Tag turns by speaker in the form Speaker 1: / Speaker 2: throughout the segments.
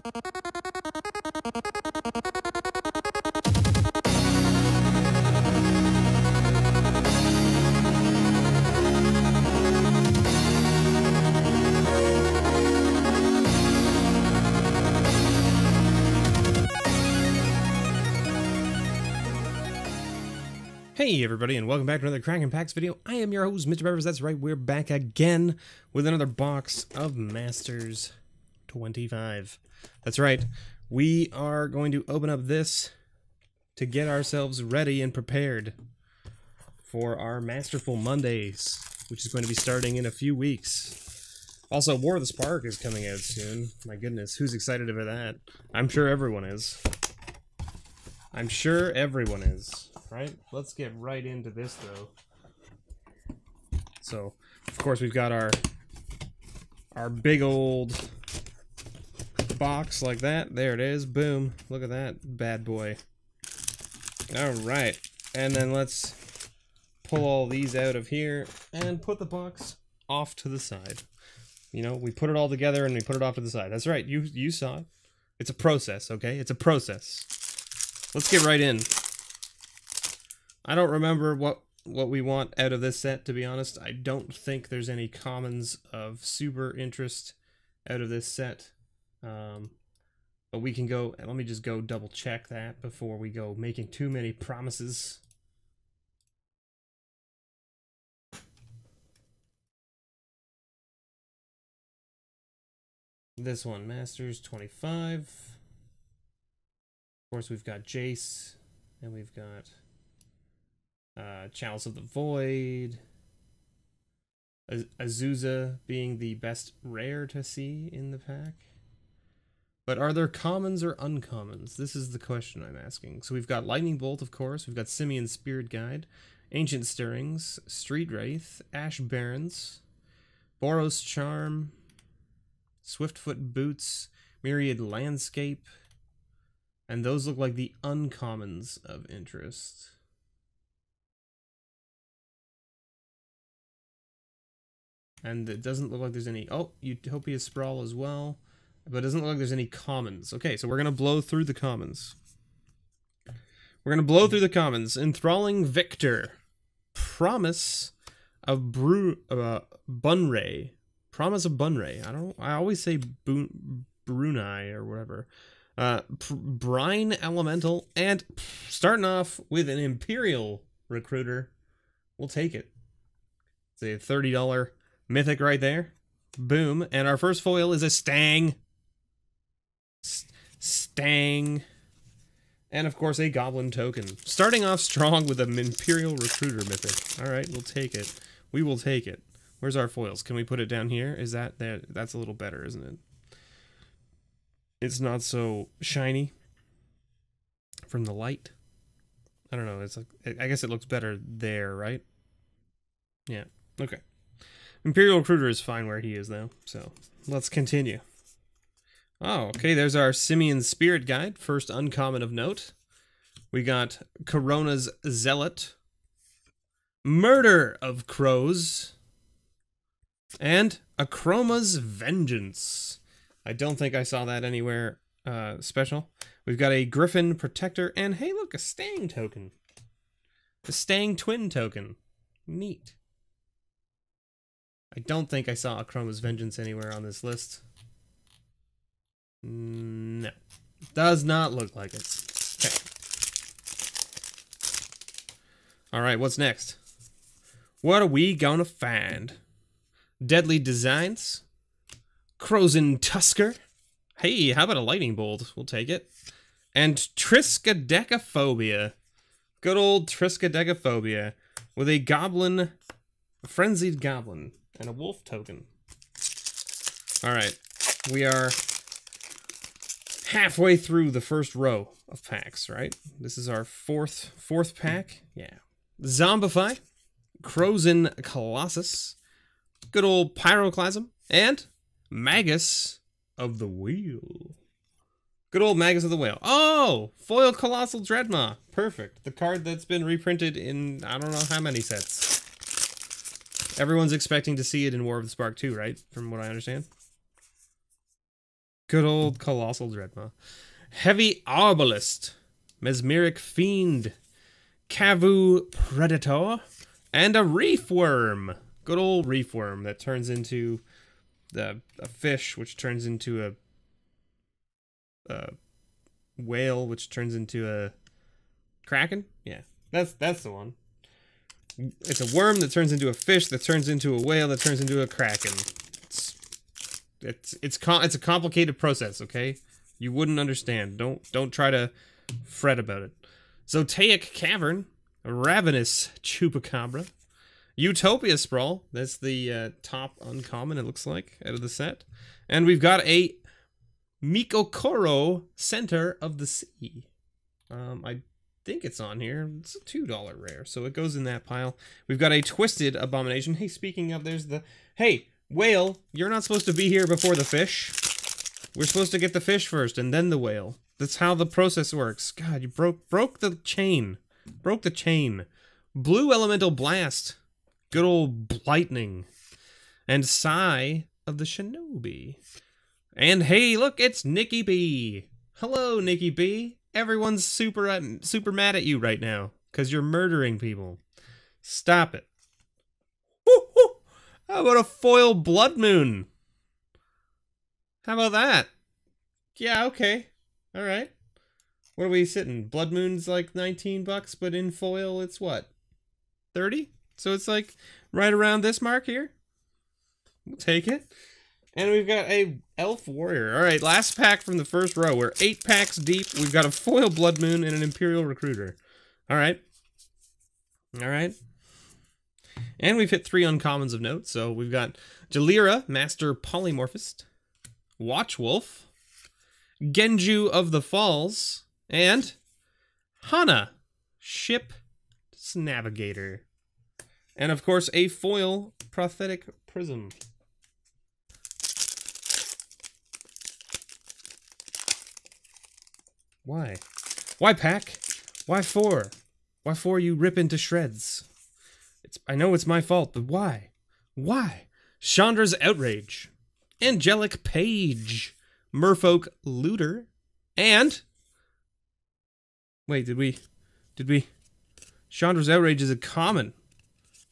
Speaker 1: Hey everybody, and welcome back to another Cracking Packs video. I am your host, MrBevers. That's right, we're back again with another box of Masters 25. That's right, we are going to open up this to get ourselves ready and prepared for our Masterful Mondays, which is going to be starting in a few weeks. Also, War of the Spark is coming out soon. My goodness, who's excited about that? I'm sure everyone is. I'm sure everyone is. Right? Let's get right into this, though. So, of course, we've got our big old box like that. There it is. Boom. Look at that bad boy. Alright. And then let's pull all these out of here and put the box off to the side. You know, we put it all together and we put it off to the side. That's right. You saw it. It's a process, okay? It's a process. Let's get right in. I don't remember what we want out of this set, to be honest. I don't think there's any commons of super interest out of this set. But we can go, let me just go double check that before we go making too many promises. This one, Masters 25. Of course, we've got Jace, and we've got Chalice of the Void, Azusa being the best rare to see in the pack. But are there commons or uncommons? This is the question I'm asking. So we've got Lightning Bolt, of course. We've got Simeon's Spirit Guide, Ancient Stirrings, Street Wraith, Ash Barrens, Boros Charm, Swiftfoot Boots, Myriad Landscape, and those look like the uncommons of interest. And it doesn't look like there's any... Oh, Utopia Sprawl as well. But it doesn't look like there's any commons. Okay, so we're going to blow through the commons. We're going to blow through the commons. Enthralling Victor. Promise of Bunray. Promise of Bunray. I always say Brunei or whatever. Brine Elemental. And starting off with an Imperial Recruiter. We'll take it. It's a $30... Mythic right there. Boom. And our first foil is a Stang. Stang. And of course a Goblin token. Starting off strong with an Imperial Recruiter Mythic. Alright, we'll take it. We will take it. Where's our foils? Can we put it down here? Is that there? That's a little better, isn't it? It's not so shiny from the light. I don't know. It's like, I guess it looks better there, right? Yeah. Okay. Imperial Recruiter is fine where he is, though, so let's continue. Oh, okay, there's our Simeon's Spirit Guide, first uncommon of note. We got Corona's Zealot, Murder of Crows, and Akroma's Vengeance. I don't think I saw that anywhere special. We've got a Griffin Protector, and hey, look, a Stang token. A Stang Twin token. Neat. I don't think I saw Akroma's Vengeance anywhere on this list. No. Does not look like it. Okay. Alright, what's next? What are we gonna find? Deadly Designs. Crozen Tusker. Hey, how about a Lightning Bolt? We'll take it. And Triskaidekaphobia. Good old Triskaidekaphobia. With a Goblin... A Frenzied Goblin. And a wolf token. Alright. We are halfway through the first row of packs, right? This is our fourth pack. Yeah. Zombify. Crozen Colossus. Good old Pyroclasm. And Magus of the Wheel. Good old Magus of the Whale. Oh! Foil Colossal Dreadmaw. Perfect. The card that's been reprinted in I don't know how many sets. Everyone's expecting to see it in War of the Spark too, right? From what I understand. Good old Colossal Dreadmaw. Heavy Arbalist. Mesmeric Fiend. Cavu Predator. And a Reef Worm. Good old Reef Worm that turns into a fish, which turns into a whale, which turns into a kraken. Yeah, that's the one. It's a worm that turns into a fish that turns into a whale that turns into a kraken. It's a complicated process, okay? You wouldn't understand. Don't try to fret about it. Zotaic Cavern, Ravenous Chupacabra, Utopia Sprawl. That's the top uncommon, it looks like, out of the set. And we've got a Mikokoro, Center of the Sea. I think it's on here. It's a $2 rare, so it goes in that pile. We've got a Twisted Abomination. Hey, speaking of, there's the... Hey, whale, you're not supposed to be here before the fish. We're supposed to get the fish first, and then the whale. That's how the process works. God, you broke the chain. Broke the chain. Blue Elemental Blast. Good old Blightning. And Sigh of the Shinobi. And hey, look, it's Nikki B. Hello, Nikki B. Everyone's super mad at you right now because you're murdering people. Stop it. Woo-hoo! How about a foil Blood Moon? How about that? Yeah, okay. All right. What are we sitting? Blood Moon's like 19 bucks, but in foil it's what? 30? So it's like right around this mark here. We'll take it. And we've got a Elf Warrior. All right, last pack from the first row. We're 8 packs deep. We've got a foil Blood Moon and an Imperial Recruiter. All right. All right. And we've hit 3 uncommons of note. So we've got Jalira, Master Polymorphist, Watchwolf, Genju of the Falls, and Hana, Ship's Navigator. And of course, a foil Prophetic Prism. Why? Why, pack? Why 4? Why 4 you rip into shreds? I know it's my fault, but why? Why? Chandra's Outrage, Angelic Page, Merfolk Looter, and... Wait, did we... Chandra's Outrage is a common.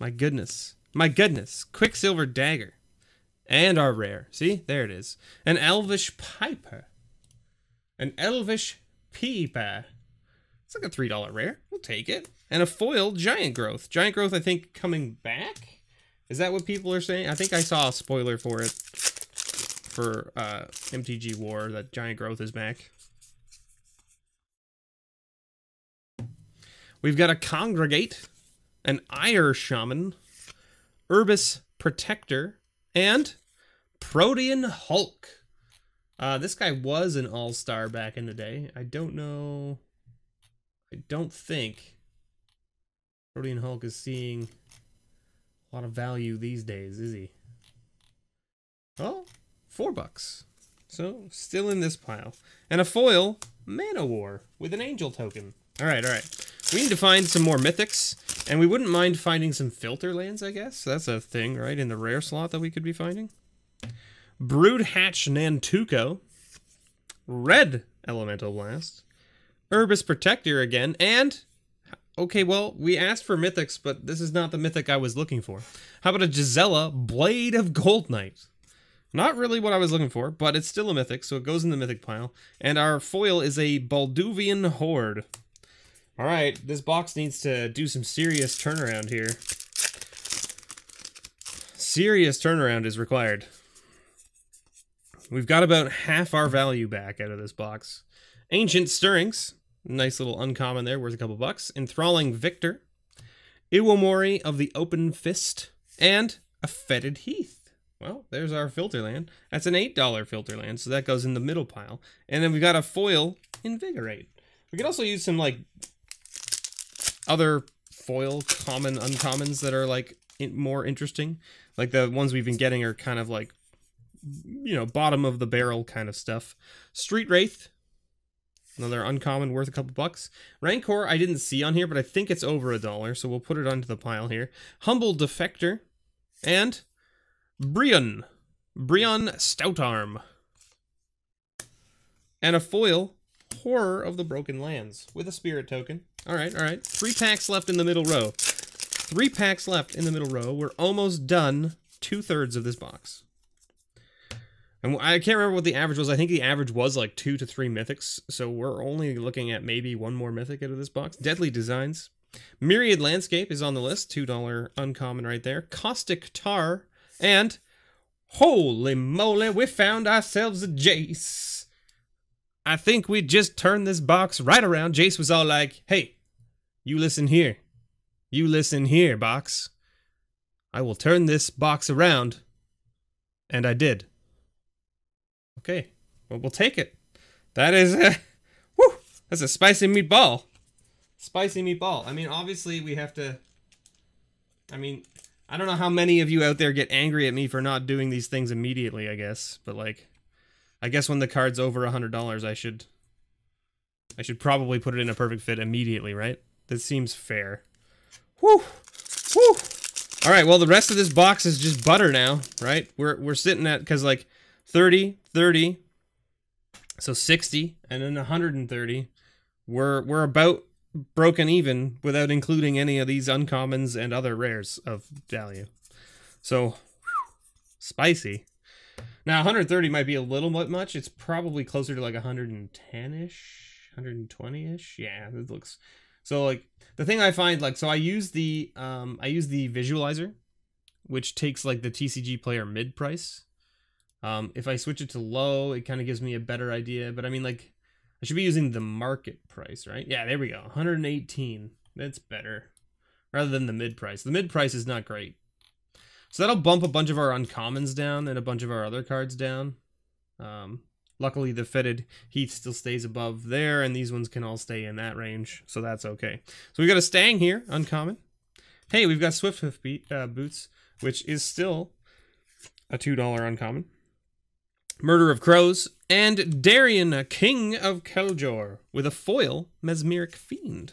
Speaker 1: My goodness. My goodness. Quicksilver Dagger. And our rare. See? There it is. An Elvish Piper. An Elvish Piper. It's like a $3 rare. We'll take it. And a foil Giant Growth. Giant Growth, I think, coming back? Is that what people are saying? I think I saw a spoiler for it. For MTG War, that Giant Growth is back. We've got a Congregate, an Ire Shaman, Urbis Protector, and Protean Hulk. This guy was an all-star back in the day. I don't know. I don't think Protean Hulk is seeing a lot of value these days, is he? Oh, $4. So, still in this pile. And a foil Mana War with an Angel token. Alright, alright. We need to find some more mythics, and we wouldn't mind finding some filter lands, I guess. That's a thing, right, in the rare slot that we could be finding. Brood Hatch Nantuko. Red Elemental Blast. Urbis Protector again, and... Okay, well, we asked for mythics, but this is not the mythic I was looking for. How about a Gisela Blade of Gold Knight? Not really what I was looking for, but it's still a mythic, so it goes in the mythic pile. And our foil is a Balduvian Horde. Alright, this box needs to do some serious turnaround here. Serious turnaround is required. We've got about half our value back out of this box. Ancient Stirrings. Nice little uncommon there, worth a couple bucks. Enthralling Victor. Iwamori of the Open Fist. And a Fetid Heath. Well, there's our filter land. That's an $8 filter land, so that goes in the middle pile. And then we've got a foil Invigorate. We could also use some, like, other foil common uncommons that are, like, more interesting. Like, the ones we've been getting are kind of, like, you know, bottom of the barrel kind of stuff. Street Wraith. Another uncommon worth a couple bucks. Rancor I didn't see on here, but I think it's over $1, so we'll put it onto the pile here. Humble Defector. And... Brion Stoutarm. and a foil Horror of the Broken Lands with a spirit token. All right, all right. 3 packs left in the middle row. 3 packs left in the middle row. We're almost done 2/3 of this box. And I can't remember what the average was. I think the average was like 2 to 3 mythics. So we're only looking at maybe 1 more mythic out of this box. Deadly Designs. Myriad Landscape is on the list. $2 uncommon right there. Caustic Tar. And holy moly, we found ourselves a Jace. I think we just turned this box right around. Jace was all like, hey, you listen here. You listen here, box. I will turn this box around. And I did. Okay, well, we'll take it. That is a, whew, that's a spicy meatball. Spicy meatball. I mean, obviously we have to, I mean, I don't know how many of you out there get angry at me for not doing these things immediately, I guess. But like, I guess when the card's over $100, I should probably put it in a perfect fit immediately, right? That seems fair. Whew, whew. All right, well, the rest of this box is just butter now, right? We're sitting at, because like 30, 30, so 60, and then 130. We're about broken even without including any of these uncommons and other rares of value. So, whew, spicy. Now, 130 might be a little bit much. It's probably closer to like 110-ish, 120-ish. Yeah, it looks... So, like, the thing I find, like, so I use the visualizer, which takes, like, the TCG player mid-price. If I switch it to low, it kind of gives me a better idea. But, I mean, like, I should be using the market price, right? Yeah, there we go. 118. That's better. Rather than the mid-price. The mid-price is not great. So that'll bump a bunch of our uncommons down and a bunch of our other cards down. Luckily, the Fetid Heath still stays above there, and these ones can all stay in that range, so that's okay. So we got a Stang here, uncommon. Hey, we've got Swift Hoof Boots, which is still a $2 uncommon. Murder of Crows, and Darien, King of Keljor, with a foil Mesmeric Fiend.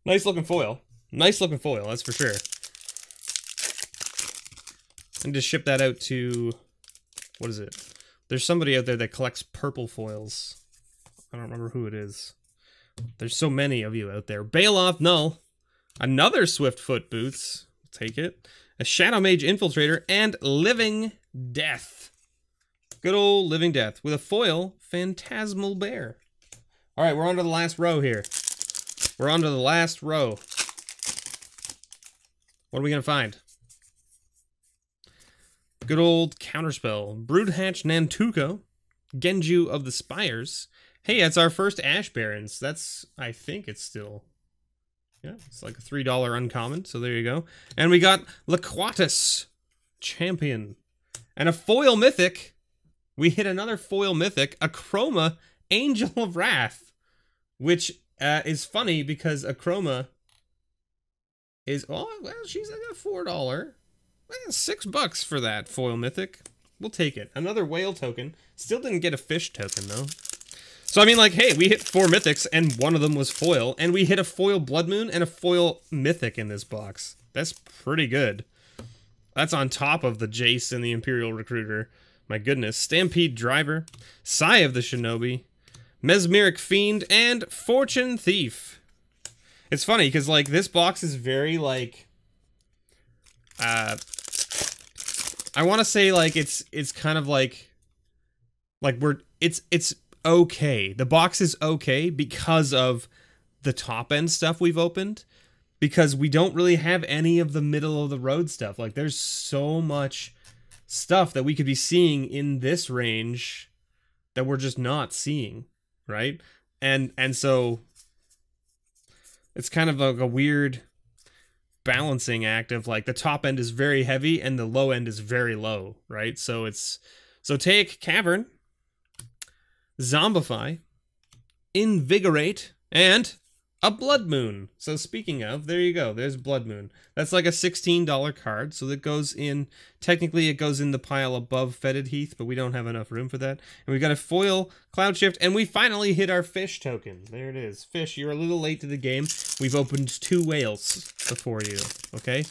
Speaker 1: Nice looking foil. Nice looking foil, that's for sure. And just ship that out to, what is it? There's somebody out there that collects purple foils. I don't remember who it is. There's so many of you out there. Bailoff Null. Another Swiftfoot Boots. Take it. A Shadow Mage Infiltrator. And Living Death. Good old Living Death. With a foil Phantasmal Bear. Alright, we're on to the last row here. We're on to the last row. What are we going to find? Good old Counterspell. Broodhatch Nantuko. Genju of the Spires. Hey, that's our first Ash Barons. That's, I think it's still... Yeah, it's like a $3 uncommon, so there you go. And we got Laquatus Champion. And a foil mythic. We hit another foil mythic. Achroma Angel of Wrath. Which is funny because Achroma is... Oh, well, she's like a $4. $6 for that foil mythic. We'll take it. Another whale token. Still didn't get a fish token, though. So, I mean, like, hey, we hit 4 mythics, and one of them was foil. And we hit a foil Blood Moon and a foil mythic in this box. That's pretty good. That's on top of the Jace and the Imperial Recruiter. My goodness. Stampede Driver. Sigh of the Shinobi. Mesmeric Fiend. And Fortune Thief. It's funny, because, like, this box is very, like... I want to say like it's kind of like it's okay. The box is okay because of the top end stuff we've opened, because we don't really have any of the middle of the road stuff. Like there's so much stuff that we could be seeing in this range that we're just not seeing, right? And so it's kind of like a weird balancing act of like the top end is very heavy and the low end is very low, right? So it's take Cavern, Zombify, Invigorate, and a Blood Moon. So speaking of, there you go, there's Blood Moon. That's like a $16 card, so that goes in, technically it goes in the pile above Fetid Heath, but we don't have enough room for that. And we got a foil Cloud Shift, and we finally hit our fish token. There it is. Fish, you're a little late to the game. We've opened 2 whales before you, okay?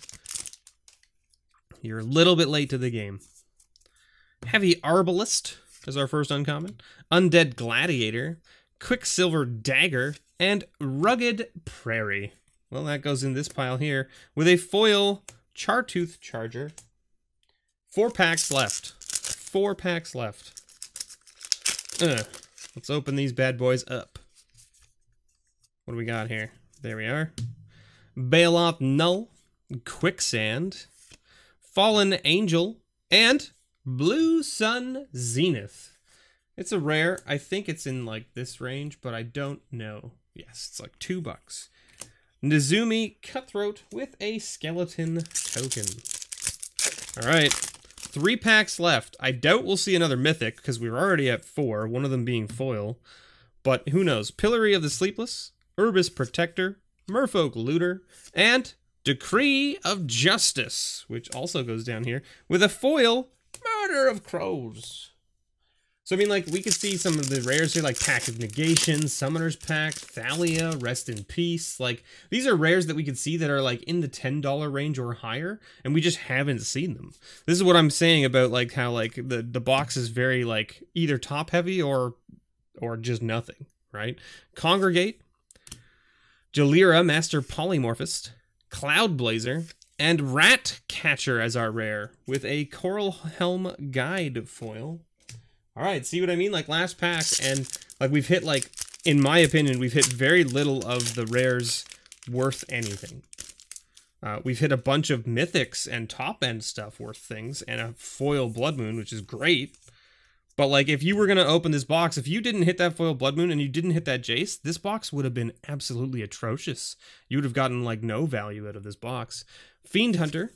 Speaker 1: You're a little bit late to the game. Heavy Arbalist, as our first uncommon. Undead Gladiator, Quicksilver Dagger, and Rugged Prairie. Well, that goes in this pile here with a foil Chartooth Charger. 4 packs left. 4 packs left. Let's open these bad boys up. What do we got here? There we are. Bailoff Null, Quicksand, Fallen Angel, and Blue Sun Zenith. It's a rare. I think it's in like this range, but I don't know. Yes, it's like $2. Nezumi Cutthroat with a skeleton token. All right, 3 packs left. I doubt we'll see another mythic because we're already at 4, one of them being foil. But who knows? Pillory of the Sleepless, Urbis Protector, Merfolk Looter, and Decree of Justice, which also goes down here with a foil Murder of Crows. So, I mean, like, we could see some of the rares here, like Pact of Negation, Summoner's Pact, Thalia, Rest in Peace. Like, these are rares that we could see that are, like, in the $10 range or higher, and we just haven't seen them. This is what I'm saying about, like, how, like, the box is very, like, either top-heavy or just nothing, right? Congregate, Jalira, Master Polymorphist, Cloud Blazer, and Rat Catcher as our rare, with a Coral Helm Guide foil. All right, see what I mean? Like last pack, and like we've hit, like, in my opinion, we've hit very little of the rares worth anything. We've hit a bunch of mythics and top-end stuff worth things, and a foil Blood Moon, which is great. But, like, if you were going to open this box, if you didn't hit that foil Blood Moon and you didn't hit that Jace, this box would have been absolutely atrocious. You would have gotten, like, no value out of this box. Fiend Hunter,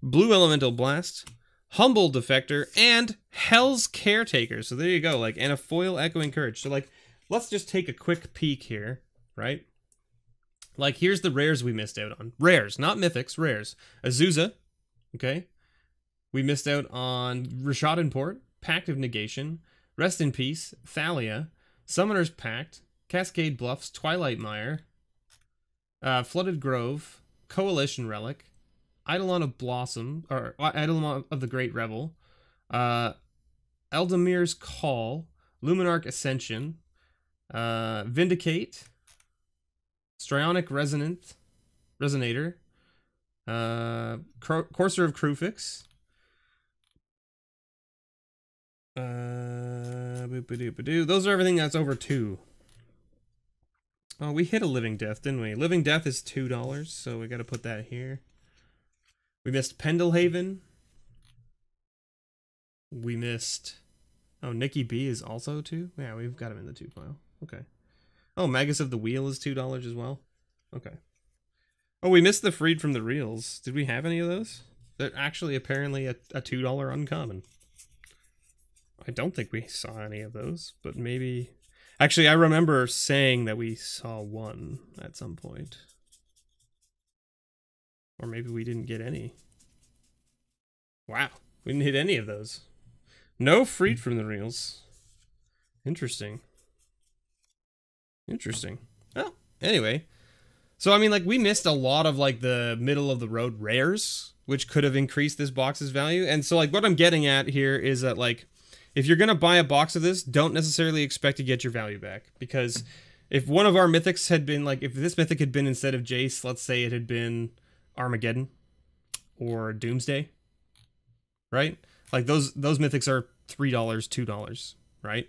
Speaker 1: Blue Elemental Blast, Humble Defector, and Hell's Caretaker. So there you go, like, and a foil Echoing Courage. So, like, let's just take a quick peek here, right? Like, here's the rares we missed out on. Rares, not mythics, rares. Azusa, okay? We missed out on Rishadan Port, Pact of Negation, Rest in Peace, Thalia, Summoner's Pact, Cascade Bluffs, Twilight Mire, Flooded Grove, Coalition Relic, Eidolon of Blossom, or Eidolon of the Great Revel, Eldemir's Call, Luminarch Ascension, Vindicate, Strionic Resonator, Courser of Krufix, those are everything that's over 2. Oh, we hit a Living Death, didn't we? Living Death is $2, so we got to put that here. We missed Pendelhaven. We missed... Oh, Nikki B is also 2? Yeah, we've got him in the 2 pile. Okay. Oh, Magus of the Wheel is $2 as well. Okay. Oh, we missed the Freed from the Reels. Did we have any of those? They're actually apparently a $2 uncommon. I don't think we saw any of those, but maybe... Actually, I remember saying that we saw one at some point. Or maybe we didn't get any. Wow, we didn't hit any of those. No Freed from the Reels. Interesting. Interesting. Well, anyway. So, I mean, like, we missed a lot of, like, the middle-of-the-road rares, which could have increased this box's value. And so, like, what I'm getting at here is that, like, if you're going to buy a box of this, don't necessarily expect to get your value back. Because if one of our mythics had been, like, if this mythic had been instead of Jace, let's say it had been Armageddon or Doomsday, right? Like, those mythics are $3, $2, right?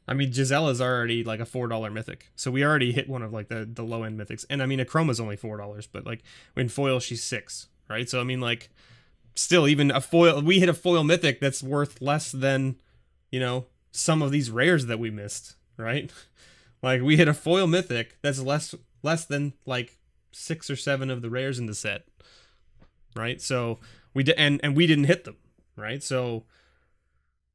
Speaker 1: I mean, Gisella's already, like, a $4 mythic. So we already hit one of, like, the low-end mythics. And, I mean, Akroma's only $4, but, like, in foil, she's $6, right? So, I mean, like, still, even a foil... We hit a foil mythic that's worth less than... you know, some of these rares that we missed, right? Like, we hit a foil mythic that's less than, like, 6 or 7 of the rares in the set, right? So, we we didn't hit them, right? So,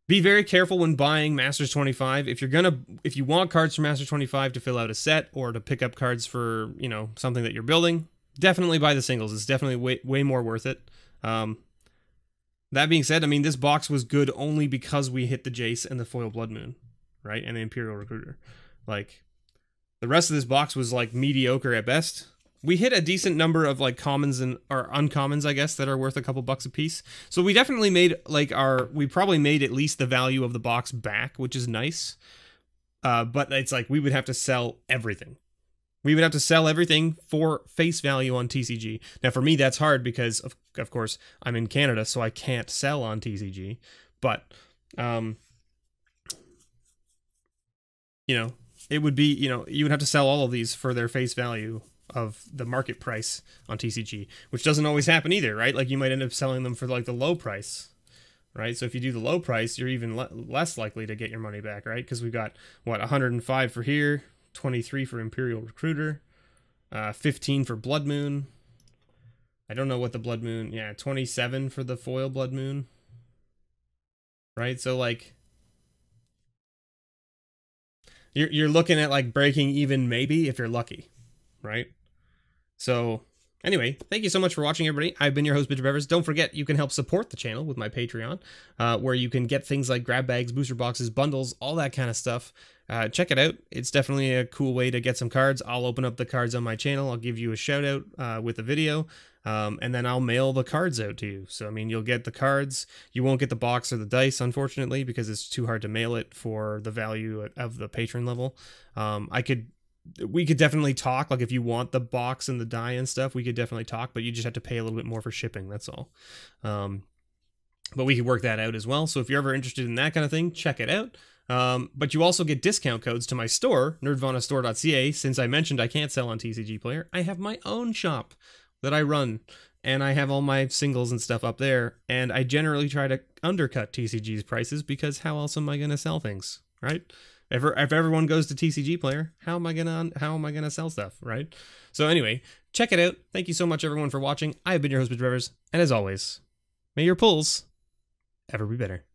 Speaker 1: be very careful when buying Masters 25. If you want cards from Masters 25 to fill out a set or to pick up cards for, you know, something that you're building, definitely buy the singles. It's definitely way more worth it. That being said, I mean, this box was good only because we hit the Jace and the foil Blood Moon, right? And the Imperial Recruiter. Like, the rest of this box was, like, mediocre at best we hit a decent number of like commons and or uncommons, I guess, that are worth a couple bucks a piece. So we definitely made like we probably made at least the value of the box back, which is nice. But it's like we would have to sell everything. We would have to sell everything for face value on TCG. Now, for me, that's hard because, of course, I'm in Canada, so I can't sell on TCG. But, you know, it would be, you know, you would have to sell all of these for their face value of the market price on TCG, which doesn't always happen either, right? Like, you might end up selling them for, like, the low price, right? So if you do the low price, you're even less likely to get your money back, right? Because we've got, what, 105 for here, 23 for Imperial Recruiter, 15 for Blood Moon. I don't know what the Blood Moon, yeah, 27 for the foil Blood Moon. Right? So like you're looking at like breaking even maybe if you're lucky, right? So anyway, thank you so much for watching, everybody. I've been your host, MrBevers. Don't forget, you can help support the channel with my Patreon, where you can get things like grab bags, booster boxes, bundles, all that kind of stuff. Check it out. It's definitely a cool way to get some cards. I'll open up the cards on my channel. I'll give you a shout out with a video, and then I'll mail the cards out to you. So, I mean, you'll get the cards. You won't get the box or the dice, unfortunately, because it's too hard to mail it for the value of the patron level. We could definitely talk, like if you want the box and the die and stuff, we could definitely talk, but you just have to pay a little bit more for shipping, that's all. But we could work that out as well. So if you're ever interested in that kind of thing, check it out. But you also get discount codes to my store, nerdvanastore.ca. Since I mentioned I can't sell on TCG Player, I have my own shop that I run, and I have all my singles and stuff up there, and I generally try to undercut TCG's prices, because how else am I going to sell things, right? If everyone goes to TCG Player, how am I gonna sell stuff, right? So anyway, check it out. Thank you so much, everyone, for watching. I have been your host, MrBevers, and as always, may your pulls ever be better.